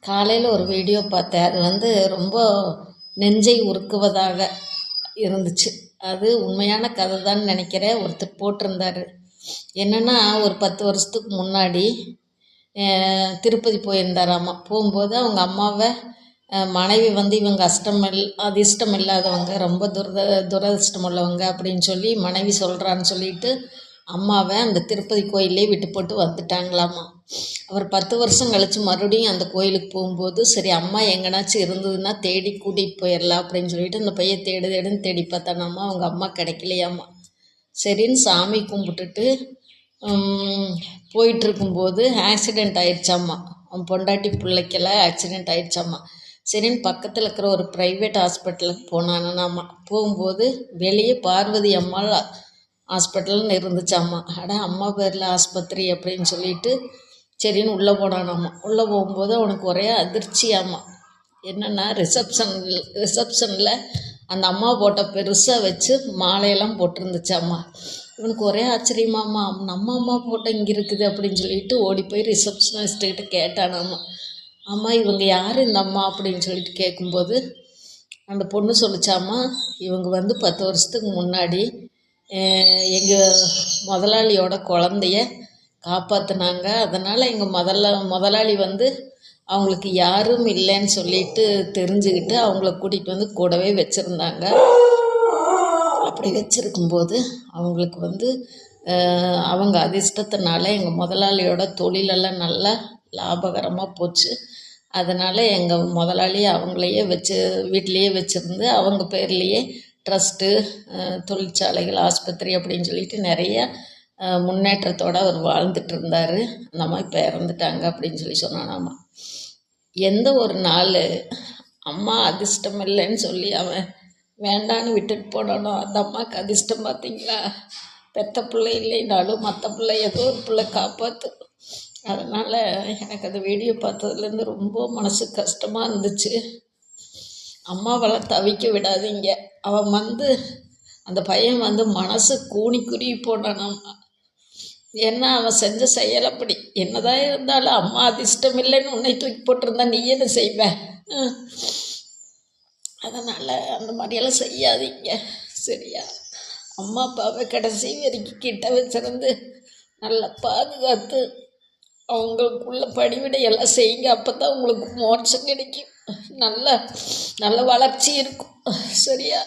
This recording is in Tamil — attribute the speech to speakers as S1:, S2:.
S1: காலையில் ஒரு வீடியோ பார்த்தேன். அது ரொம்ப நெஞ்சை உருக்குவதாக இருந்துச்சு. அது உண்மையான கதை தான் நினைக்கிறேன். ஒருத்தர் போட்டிருந்தார். என்னென்னா, ஒரு 10 வருஷத்துக்கு முன்னாடி திருப்பதி போயிருந்தாராமா. போகும்போது அவங்க அம்மாவை மனைவி இவங்க அதிர்ஷ்டம் இல்லாதவங்க, ரொம்ப துரதிர்ஷ்டம் உள்ளவங்க அப்படின்னு சொல்லி மனைவி சொல்கிறான்னு சொல்லிட்டு அம்மாவை அந்த திருப்பதி கோயிலே விட்டு போட்டு வந்துட்டாங்களாமா. அவர் 10 வருஷம் கழித்து மறுபடியும் அந்த கோயிலுக்கு போகும்போது, சரி அம்மா எங்கேனாச்சும் இருந்ததுன்னா தேடி கூட்டிகிட்டு போயிடலாம் அப்படின்னு சொல்லிட்டு அந்த பையன் தேடுன்னு தேடி பார்த்தானாம்மா. அவங்க அம்மா கிடைக்கலையாம்மா. சரின்னு சாமி கும்பிட்டுட்டு போயிட்டுருக்கும்போது ஆக்சிடெண்ட் ஆயிடுச்சாம்மா. அவன் பொண்டாட்டி பிள்ளைக்கெல்லாம் ஆக்சிடெண்ட் ஆயிடுச்சாம்மா. சரின்னு பக்கத்தில் இருக்கிற ஒரு ப்ரைவேட் ஹாஸ்பிட்டலுக்கு போனானாம்மா. போகும்போது வெளியே பார்வதி அம்மாள் ஹாஸ்பிட்டல்னு இருந்துச்சாம்மா. அம்மா பேரில் ஆஸ்பத்திரி அப்படின்னு சொல்லிட்டு சரின்னு உள்ளே போனானாம்மா. உள்ளே போகும்போது அவனுக்கு ஒரே அதிர்ச்சியாம்மா. என்னென்னா, ரிசப்ஷனில் அந்த அம்மா போட்ட பெருசாக வச்சு மாலையெல்லாம் போட்டிருந்துச்சாம்மா. இவனுக்கு ஒரே ஆச்சரியமாம்மா, நம்ம அம்மா போட்ட இங்கே இருக்குது அப்படின்னு சொல்லிட்டு ஓடி போய் ரிசப்ஷனிஸ்ட்டுக்கிட்ட கேட்டானாம்மா. அம்மா இவங்க யார் இந்த அம்மா அப்படின்னு சொல்லிட்டு கேட்கும்போது அந்த பொண்ணு சொல்லிச்சாம்மா, இவங்க 10 வருஷத்துக்கு முன்னாடி எங்கள் முதலாளியோட குழந்தைய காப்பாற்றினாங்க. அதனால் எங்கள் முதலாளி அவங்களுக்கு யாரும் இல்லைன்னு சொல்லிட்டு தெரிஞ்சுக்கிட்டு அவங்கள கூட்டிகிட்டு கூடவே வச்சுருந்தாங்க. அப்படி வச்சுருக்கும்போது அவங்களுக்கு அவங்க அதிர்ஷ்டத்தினால எங்கள் முதலாளியோட தொழிலெல்லாம் நல்லா லாபகரமாக போச்சு. அதனால் எங்கள் முதலாளி அவங்களையே வீட்டிலையே வச்சுருந்து அவங்க பேர்லேயே ட்ரஸ்ட்டு, தொழிற்சாலைகள், ஆஸ்பத்திரி அப்படின்னு சொல்லிட்டு நிறைய முன்னேற்றத்தோடு அவர் வாழ்ந்துட்டு இருந்தார். அந்த அம்மா இப்போ இறந்துட்டாங்க அப்படின்னு சொன்னானாம்மா. எந்த ஒரு நாள் அம்மா அதிர்ஷ்டம் இல்லைன்னு சொல்லி அவன் வேண்டான்னு விட்டுட்டு போனானோ அந்த அம்மாவுக்கு அதிர்ஷ்டம் பார்த்தீங்களா? பெத்த பிள்ளை இல்லைனாலும் மற்ற பிள்ளை ஏதோ ஒரு பிள்ளை காப்பாற்று. அதனால் எனக்கு அந்த வீடியோ பார்த்ததுலேருந்து ரொம்ப மனசு கஷ்டமாக இருந்துச்சு. அம்மாவெல்லாம் தவிக்க விடாதீங்க. அவன் அந்த பையன் மனசு குறுகி போனானாம்மா. ஏன்னா அவன் செஞ்ச செயல் அப்படி. என்னதான் இருந்தாலும் அம்மா அதிர்ஷ்டம் இல்லைன்னு உன்னை தூக்கி போட்டிருந்தா நீ என்ன செய்வேன்? அதனால் அந்த மாதிரியெல்லாம் செய்யாதீங்க, சரியா? அம்மா அப்பாவை கடைசி வரைக்கும் கிட்ட வச்சிருந்து நல்லா பாதுகாத்து அவங்களுக்குள்ள பணிவிடையெல்லாம் செய்யுங்க. அப்போ தான் உங்களுக்கு மோட்சம் கிடைக்கும். நல்ல வளர்ச்சி இருக்கும், சரியா?